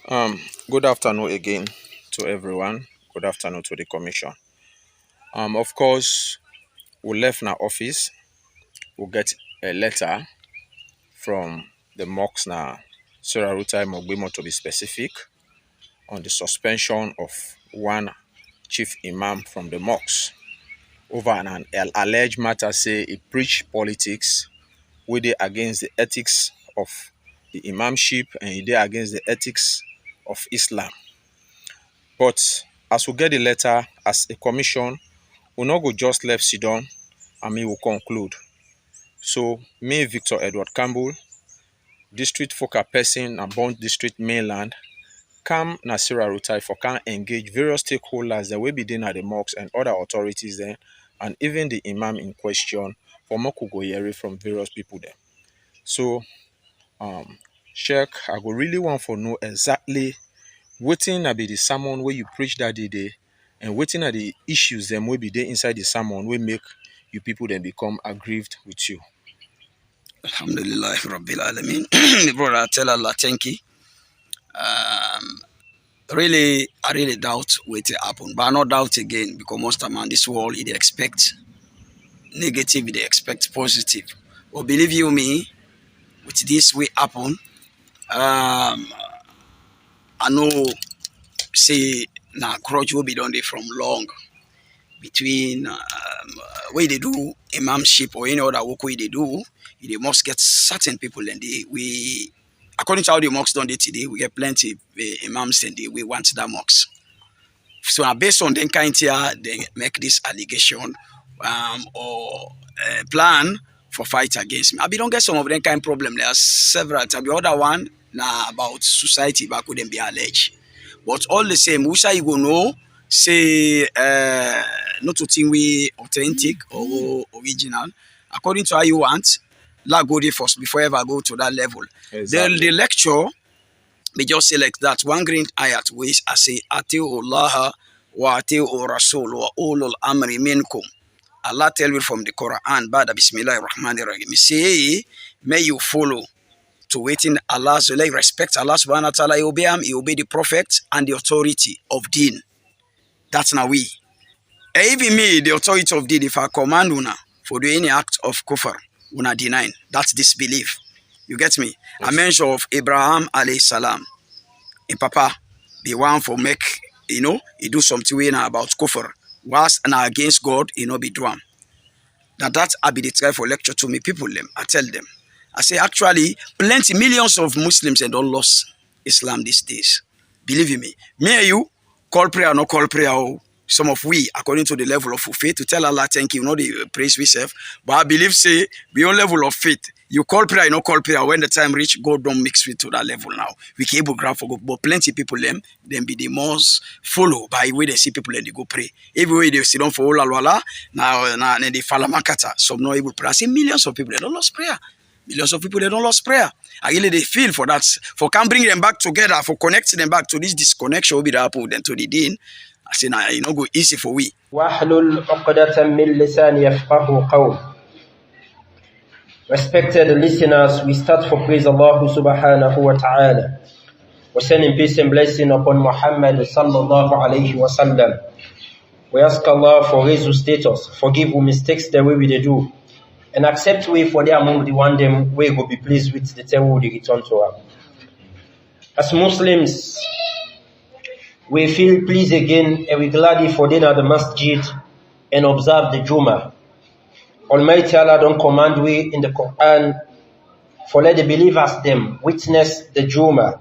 Good afternoon again to everyone. Good afternoon to the commission. Of course, we left our office. We'll get a letter from the mosque now, Surah Rutai Mogbimo to be specific, on the suspension of one chief imam from the mosque over an alleged matter say he preached politics with it against the ethics of the imamship and he did against the ethics of Islam. But as we get the letter as a commission, we not go just left Sidon and me will conclude. So me, Victor Edward Campbell, district focal person and Bond District Mainland, come Nasira Rutai for can engage various stakeholders that will be there at the mosques and other authorities there, and even the imam in question for Mokugoyeri from various people there. So Sheikh, I go really want to know exactly wetin na be the sermon where you preach that day and wetin are the issues them will be there inside the sermon will make you people then become aggrieved with you. Alhamdulillah Rabbil Alameen. Brother, I tell Allah thank you. Really, I really doubt what will happen. But I not doubt again because most of man this world they expect negative, they expect positive. But believe you me, with this will happen. I know say now grudge will be done there from long between where they do imamship or any other work where they do. They must get certain people and we according to how the mosques done it today, we get plenty imams and we want that mosques. So based on them kind here, they make this allegation or plan for fight against me. I don't get some of them kind problem. There are several times. The other one now about society back couldn't be alleged. But all the same, we say you go know, say not to think we authentic or original. According to how you want, let go there first before I ever go to that level. Exactly. The lecture, we just say like that. One green ayat which I say, Atiu Allah wa atiu Rasul wa ulul amri minkum. Allah tell me from the Quran, Bada Bismillah ar-Rahman ar-Rahim. Say, may you follow to waiting Allah, so like respect Allah subhanahu wa ta'ala, you obey him, you obey the prophet and the authority of deen. That's now we. Even me, the authority of deen, if I command una for doing any act of kufr, una denying. That's disbelief. You get me? Yes. I mention of Abraham alayhi salam. In Papa, the one for make, he do something about kufr. Was and against God, be done. That's I be the try for lecture to me people them. I tell them. I say actually plenty millions of Muslims and don't lost Islam these days. Believe you me. Me and you call prayer, no call prayer. Oh, some of we according to the level of faith to tell Allah thank you, the praise we serve. But I believe say beyond level of faith. You call prayer, you no call prayer. When the time reach, God don't mix with to that level now. We can able grab for God, but plenty people them be the most follow by where they see people and they go pray. Everywhere they sit down for all Allah, now they follow makata. Some not able to pray. I see millions of people they don't lost prayer. Millions of people they don't lost prayer. I really they feel for that. For can bring them back together, for connecting them back to this disconnection will be the apple then to the deen. I say now go easy for we. واحلل عقدة من لساني يفقهوا قولي. Respected listeners, we start for praise Allah subhanahu wa ta'ala. We send in peace and blessing upon Muhammad sallallahu alayhi wa sallam. We ask Allah for raise his status, forgive our mistakes the way we do, and accept we for the among the one them we will be pleased with the time we return to her. As Muslims, we feel pleased again and we gladly for dinner at the masjid and observe the Jummah. Almighty Allah don't command we in the Quran for let the believers them witness the Jummah.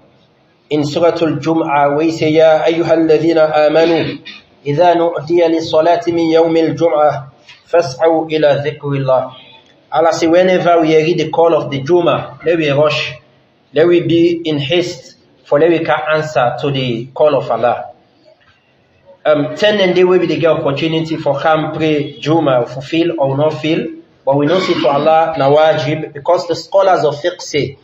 In Surah Al-Jum'ah we say Ya ayyuhal ladhina amanu idha nu'tiya lis-salati min yawm al-Jum'ah fas'au ila dhikrillah. Allah say whenever we read the call of the Jummah, let we rush, let we be in haste for let we can answer to the call of Allah. 10 and they will be the opportunity for come pray Jummah, fulfill or not feel, but we know say to Allah nawajib because the scholars of fiqh say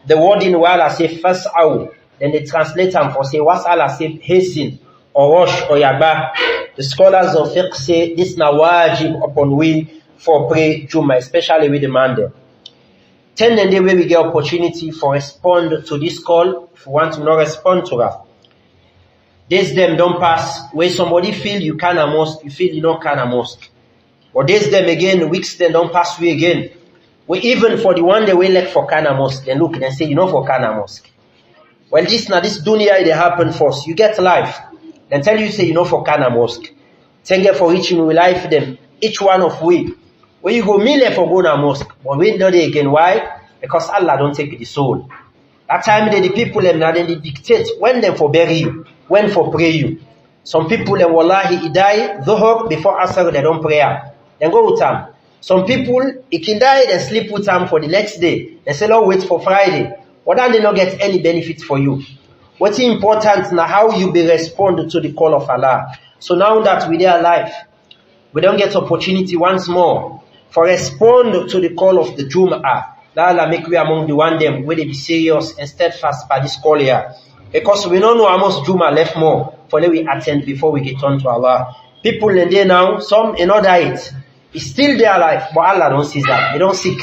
the word in while I say fas'aw, then they translate them for say what's Allah say hasten or rush or yaba. The scholars of fiqh say this nawajib upon we for pray Jummah, especially with the man them. 10 and the way we get opportunity for respond to this call, if you want to not respond to that. Days them don't pass, where somebody feel you can a mosque, you feel you don't can a mosque. Or days them again, weeks then don't pass we again. We even for the one day we left for Kana Mosque, then look and say, you know for Kana Mosque. Well, this dunya they happen first. You get life. Then tell you say, you know for Kana Mosque. Thank you for reaching we life them. Each one of we. When you go million for go to mosque, but we know they again. Why? Because Allah don't take the soul. That time the people them now they dictate when them for bury you, when for pray you. Some people them wallahi he die dhuhr before Asr they don't pray. Then go with them. Some people he can die then sleep with them for the next day. They say oh wait for Friday. But then they not get any benefit for you. What's important now how you be respond to the call of Allah. So now that we are alive, we don't get opportunity once more for respond to the call of the Jum'ah. Allah make we among the one them where they be serious and steadfast by this call here. Because we don't know how much Jum'ah left more for let we attend before we get on to Allah. People in there now, some in other it. It's still their life, but Allah don't see that. They don't sick.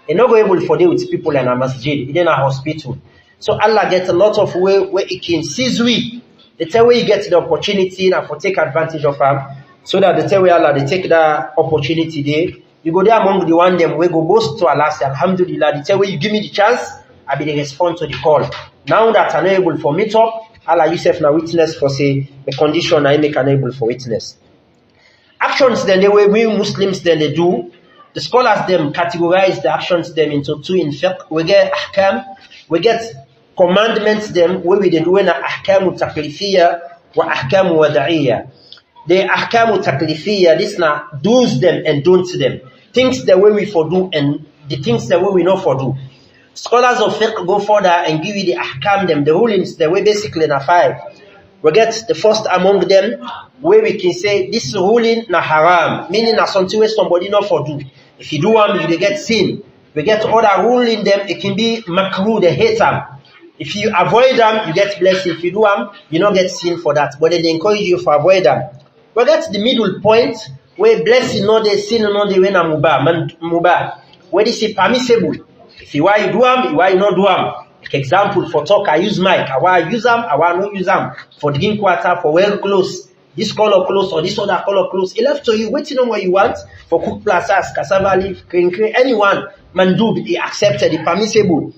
They're not going able for deal with people in a masjid, in a hospital. So Allah gets a lot of way where He can seize we. The time where you get the opportunity and for take advantage of them. So that the time where Allah they take that opportunity there. You go there among the one them we go boast to Allah say Alhamdulillah. The time where you give me the chance, I be the respond to the call. Now that I'm able for meet up, Allah yourself now witness for say the condition I make unable for witness. Actions then the way we Muslims then they do. The scholars them categorize the actions them into two in fiqh. We get ahkam, we get commandments them where we do na ahkamu taklifiyya wa ahkamu wada'iyya. The ahkamu taklifiyya, this na do's them and don'ts them. Things the way we for do and the things the way we not for do. Scholars of fiqh go further and give you the ahkam them, the rulings the way basically na 5. We get the first among them where we can say this ruling na haram, meaning na something where somebody not for do. If you do one, you get sin. We get other ruling them, it can be makruh, they hate them. If you avoid them, you get blessing. If you do them, you don't get sin for that. But then they encourage you to avoid them. But that's the middle point where blessing not the sin not the way na mubah. Where this is permissible. If you why you do them, why you not do them. Like example for talk, I use mic. I want to use them, I want not use them. For the game quarter, for wear clothes. This color clothes or this other color clothes. It left to you, waiting on what you want. For cook plazas, cassava leaf, anyone, mandub, he accepted, it permissible.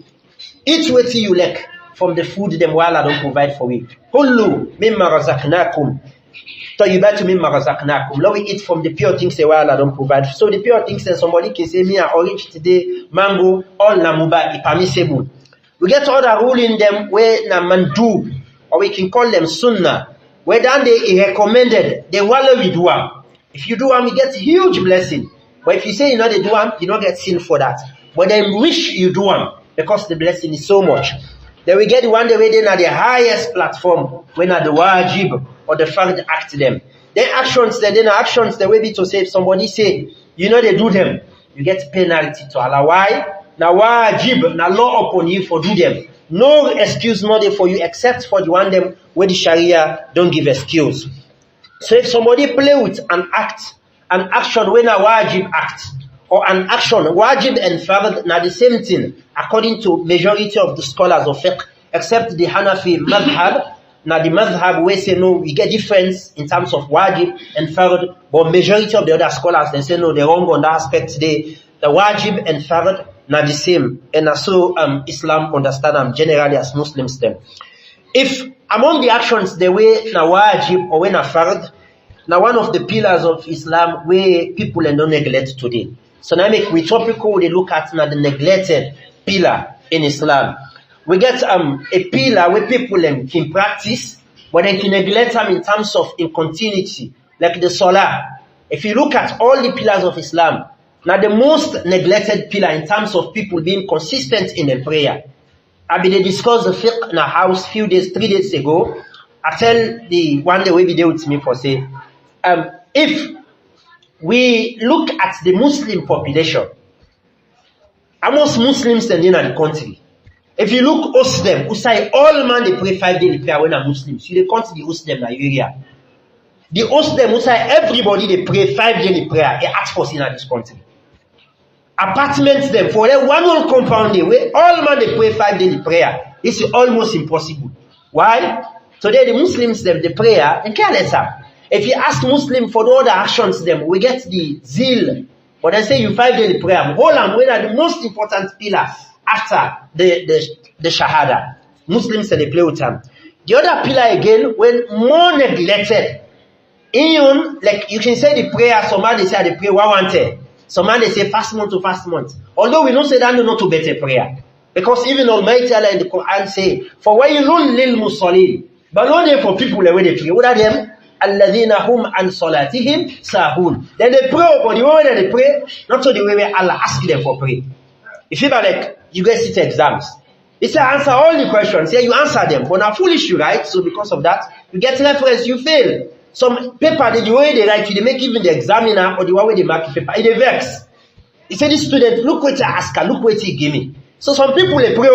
Eat what you like from the food them while I don't provide for you. Kullu mimma razaqnakum. Tayyibatu mimma razaqnakum. Let we eat from the pure things while I don't provide. So the pure things that somebody can say me are orange today, mango, all namuba, it permissible. We get other ruling them where na mandub, or we can call them sunnah. Where then they recommended, they wallow we do them. If you do them, you get huge blessing. But if you say you know they do them, you don't get sin for that. But then wish you do them because the blessing is so much. Then we get the one day where they are the highest platform when are the wajib or the fard act them. Then actions, then actions the way be to say if somebody say you know they do them, you get penalty to Allah. Why? Now wajib, now law upon you for do them. No excuse not there for you except for the one them where the Sharia don't give excuse. So if somebody play with an action when a wajib act, or an action, wajib and fard, now the same thing, according to majority of the scholars of fiqh, except the Hanafi madhab. Now the madhab we say no, we get difference in terms of wajib and fard, but majority of the other scholars they say no, they're wrong on that aspect. The wajib and fard now the same, and so Islam understand them generally as Muslims them. If among the actions the way na wajib or when na fard, now one of the pillars of Islam where people don't neglect today. So now make we topical they look at now the neglected pillar in Islam. We get a pillar where people can practice, but they can neglect them in terms of in continuity, like the salah. If you look at all the pillars of Islam, now the most neglected pillar in terms of people being consistent in the prayer. I mean, they discussed the fiqh in our house 3 days ago. I tell the one day we be there with me for say, if we look at the Muslim population, almost Muslims in the country. If you look Muslim, who say all man they pray 5 daily prayer when are Muslims. You they count the Muslim Nigeria. The Muslim who say everybody they pray 5 daily prayer, they ask for sin in this country. apartments them for one whole compound day where all man they pray 5 daily prayer. This is almost impossible. Why? Today the Muslims them the prayer and careless. If you ask Muslim for all the actions them, we get the zeal. But I say you 5 daily prayer. Hold on, when are the most important pillar after the Shahada. Muslims say they play with them. The other pillar again, when more neglected. In like you can say the prayer, some man they say the prayer 110. Some man they say fast month to fast month. Although we don't say that not to better prayer. Because even Almighty Allah in the Quran say, for why you don't lil musallin. But not there for people the way they pray. What are them? Alladhina hum an salatihim sahun. Then they pray, but the way they pray, not so the way Allah ask them for pray. If you like, you get sit exams. He said answer all the questions. Yeah, you answer them. But now foolish you write, so because of that, you get reference, you fail. Some paper, the way they write, they make even the examiner or the way they mark the paper, it vex. He said, this student, look what I ask her, look what he give me. So some people they pray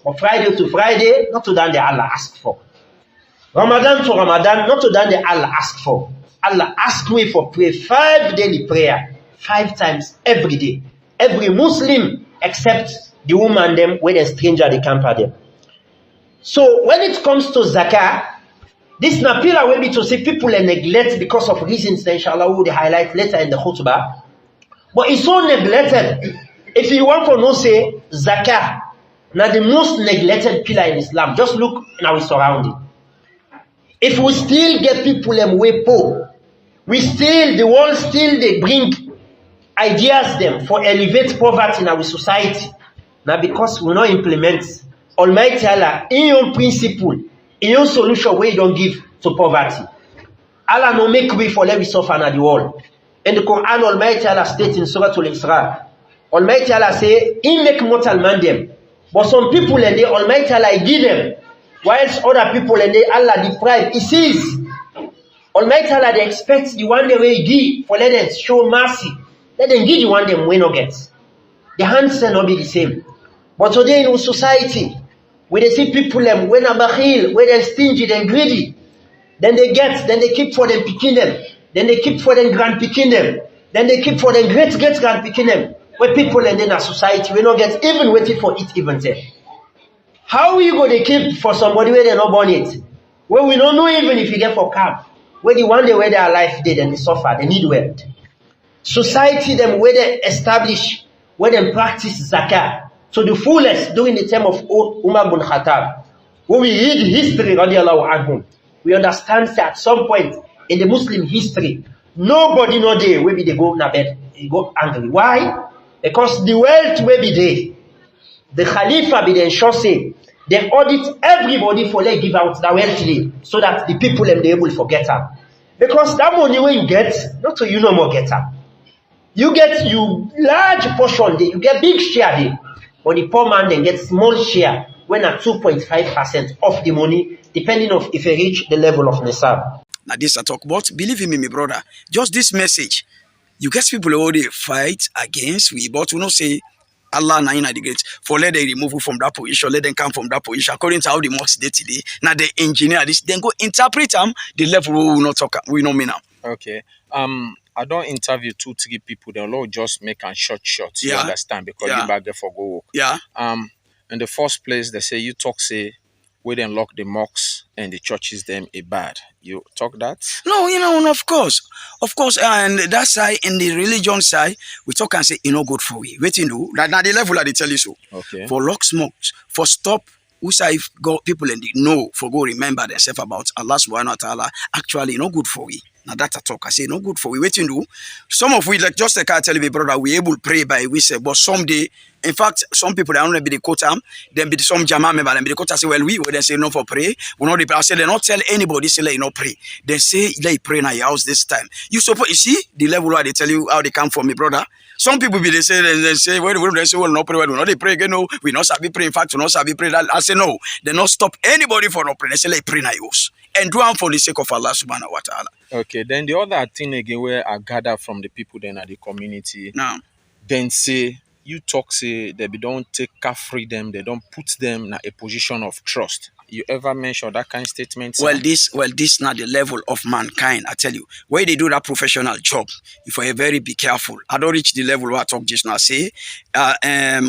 from Friday to Friday, not to that the Allah ask for. Ramadan to Ramadan, not to that the Allah ask for. Allah ask me for pray 5 daily prayer, 5 times every day. Every Muslim except the woman them when a stranger they camper them. So when it comes to zakah, this napila will be to see people neglect because of reasons that inshallah we will highlight later in the khutbah. But it's so neglected. If you want to know, say zakah, now the most neglected pillar in Islam. Just look in our surrounding. If we still get people way poor, the world still they bring ideas them for elevate poverty in our society. Now because we not implement Almighty Allah in your principle, in your solution where you don't give to poverty. Allah no make way for every suffer in the world. In the Quran, Almighty Allah states in Surah Al-Isra, Almighty Allah say, He make mortal man them. But some people and they Almighty Allah give them, whilst other people and they Allah deprive. He sees. Almighty Allah they expect the one they will give for let them show mercy. Let them give the one them we not get. The hands will not be the same. But today in our society, where they see people them when are bakhil, when they're stingy, then greedy, then they keep for them picking them, then they keep for them grand picking them, then they keep for them great grand picking them. Where people and then a society we not get even waiting for it even there. How you go to keep for somebody where they not born it? Where we don't know even if you get for camp. Where the one day where their life did and they suffer, they need wealth. Society them where they establish, where they practice zakah to the fullest during the time of Umar bin Khattab. When we read history, radiallahu anhum, we understand that at some point in the Muslim history, nobody no day will be they go to bed, they go angry. Why? Because the wealth will be there. The Khalifa be the ensure say they audit everybody for they give out the wealth today, so that the people them they able to forget them. Because that money when you get, not so you no more get them. You get you large portion there, you get big share there. But the poor man then gets small share when at 2.5% of the money, depending on if they reach the level of Nisab. Now this I talk about, believe in me, my brother. Just this message. You get people who they fight against we, but we not say Allah na in the great for let them remove from that position, let them come from that position according to how the mosque day today. Now they engineer this, then go interpret them the level we will not talk, we know me now. Okay. I don't interview 2-3 people. They'll just make a short. You understand? Because you back there for go work. Yeah. In the first place, they say you talk say we then lock the mosques and the churches them a bad. You talk that? No, you know, of course, and that side in the religion side, we talk and say you know good for we. Wait you know that now the level that they tell you so. Okay. For lock smokes, for stop. Who say if go people and they know for go remember themselves about Allah subhanahu wa ta'ala actually no good for we. Now that I talk, I say no good for we. Waiting do. Some of we like just like I tell you, brother, we able pray by we say, but someday, in fact, some people they don't be the quota, then be some Jama member, and be the quota say, well, we they say no for pray. We not I say they not tell anybody say let you not pray. They say they pray in your house this time. You suppose you see the level where they tell you how they come from, me brother. Some people be they say well they say well not pray, well not they pray again. No, we not sabi pray. In fact, we not sabi pray. I say no, they not stop anybody for not pray. They say let pray in your house and do it for the sake of Allah subhanahu wa ta'ala. Okay, then the other thing again where I gather from the people then at the community, now then say you talk say they don't take car freedom, they don't put them in a position of trust. you ever mention that kind of statement? Well, this not the level of mankind. I tell you, where they do that professional job, if I very be careful. I don't reach the level where I talk just now. Say,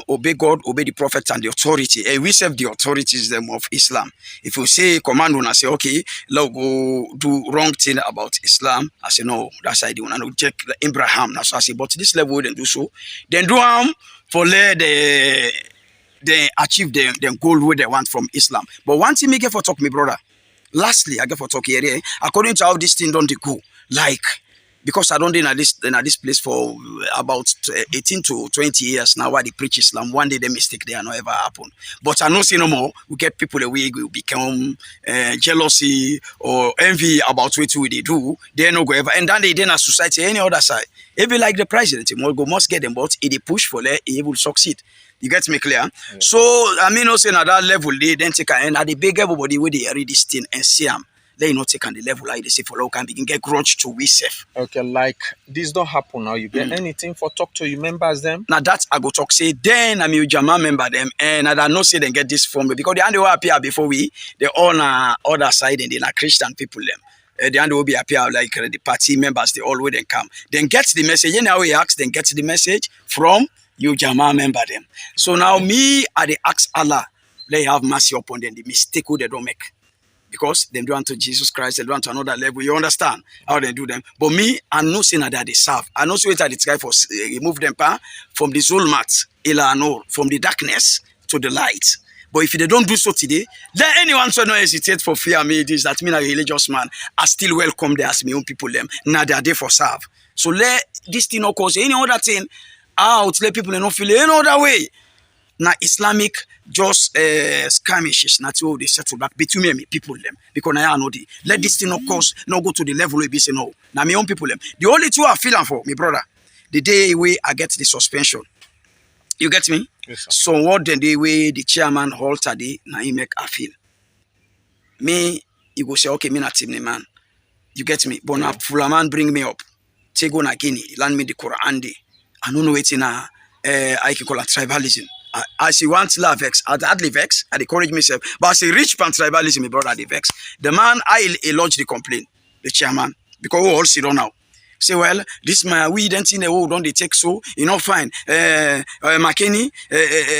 obey God, obey the prophet and the authority. And we serve the authorities them of Islam. If you say command when I say okay, look, go do wrong thing about Islam, I say no, that's I do. And I check Abraham. That's what I say. But this level then do so, then do for let they achieve the goal where they want from Islam. But one thing me get for talk, me brother. Lastly, I get for talk here. According to how this thing don't go, like because I don't in this place for about 18 to 20 years now. Why they preach Islam? One day the mistake there no ever happen. But I know say no more. We get people away will become jealousy or envy about what they do. They no go ever. And then they then a society any other side. If you like the president, you must get them. But if they push for it, he will succeed. You get me clear? Yeah. So I mean, also at that level, they then take and at the big everybody where they read this thing and see them. They not take on the level like they say for local can begin get grudge to we safe. Okay, like this don't happen now. You get anything for talk to your members them? Now that I go talk say then I mean Jama member them and I don't say they get this from me because the only way appear before we they all on other side and they are Christian people them. The end will be appear like the party members they all will then come. Then get the message. You know we ask then get the message from you Jama member them. So now me I they ask Allah, they have mercy upon them, the mistake who they don't make. Because they don't to Jesus Christ, they don't to another level. You understand how they do them. But me, I know saying that they serve. I know saying that it's guy for remove them from the zulmat, from the darkness to the light. But if they don't do so today, let anyone so not hesitate for fear me. This that mean a religious man. I still welcome them as my own people them. Now they are there for serve. So let this thing not cause any other thing out. Let people not feel any other way. Now Islamic just skirmishes, not all they settle back between me and me people them. Because now I know the let this thing not cause not go to the level where be say no. Now my own people them. The only two I feeling for me brother, the day way I get the suspension. You get me? Yes, sir. So what then the way the chairman halter the now he make I feel. Me, you go say okay, me not team man. You get me? But now full man bring me up. Take on again, land me the Quran day. I don't know it's in I can call it tribalism. I see one till I vex, I hardly vex, I encourage myself. But I say rich pan tribalism, my brother, they vex. The man, I lodge the complaint, the chairman, because we all sit on now. Say, well, this man, we don't think don't they take so, you know, fine. McKinney,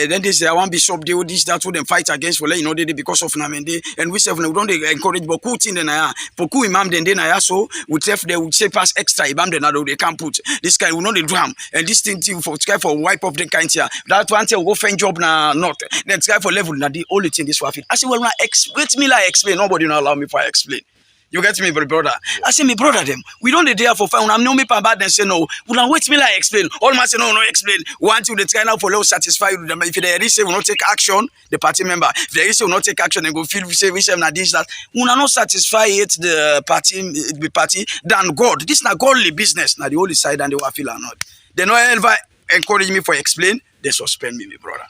then this, I want bishop, they would this, that, would them fight against, well, you know, they because of Namende, and we say, we don't encourage Boku tin then I Poku imam then I so would they would say pass extra imam then they can't put this guy will know the drum and this thing for sky for wipe off the kind here. That one say go find job now not then sky for level now the only thing this for I say, well, now wait me like explain, nobody not allow me if I explain. You get me, brother? I say, me brother, them. We don't there for fun. I'm no me bad. Then say no. We don't wait me like explain. All my say no explain. Want you the try now for low satisfy with them. If they say will not take action, the party member. If they say will not take action, then go feel say we say na this that. We are not satisfy it the party than God. This na godly business. Now the only side and they will feel or not. They no ever encourage me for explain. They suspend me, brother.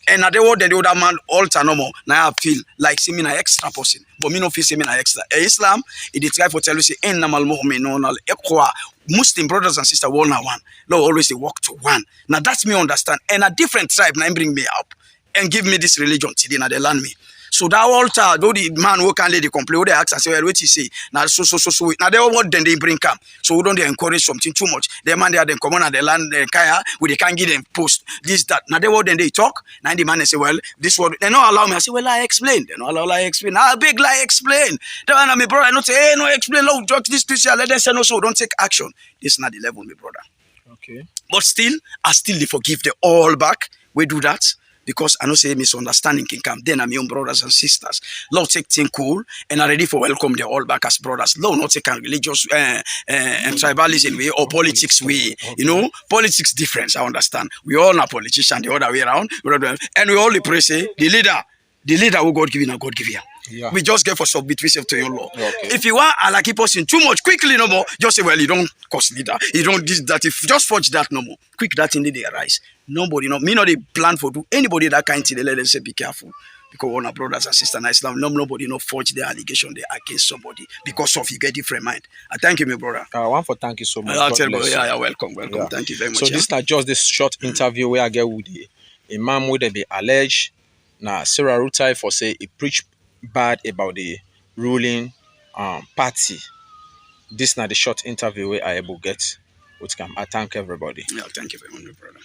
And at the word the other man alter no more. Now I feel like see me an extra person. But me no feel see me an extra. Islam, it try for tell you say innamal mu'minuna al-ikhwa. Muslim brothers and sisters one on one. Lord always they walk to one. Now that's me understand. And a different tribe now bring me up and give me this religion today now they learn me. So that altar, though the man who can lady complain, they ask and say, well, what you say? Now so. Now they all what then they bring come. So we don't they encourage something too much. They man they are then come on and they land the kaya, we they can't give them post this that. Now they what then they talk. Now the man they say, well, this what they not allow me. I say, well, I explain. They not allow I explain. I big lie explain. They want me brother. I not say, hey, no explain. No, talk this here. Let them say no. So don't take action. This is not the level, my brother. Okay. But still, I still forgive the all back. We do that. Because I know say misunderstanding can come. Then I'm your brothers and sisters. Lord take thing cool and are ready for welcome the all back as brothers. Lord not take a religious and tribalism way or politics way. You know, politics difference. I understand. We all are politicians the other way around. And we all pray say the leader who God give you, now God give you. Yeah. We just get for submit ourselves to your law. Okay. If you want a keep us in too much, quickly no more. Just say, well, you don't cost leader. You don't this that. If just forge that no more. Quick that in they arise. Nobody no. Me not they plan for do anybody that kind thing. They let them say be careful. Because one of brothers and sisters in Islam, nobody no forge their allegation they against somebody because of you get different mind. I thank you, my brother. I want to thank you so much. I'll tell you, yeah, welcome. Yeah. Thank you very much. So this is not just this short interview where I get with the Imam would be alleged. Now Sarah Rutai for say he preach bad about the ruling party. This not the short interview where I able get with Cam. I thank everybody. Yeah, thank you very much, brother.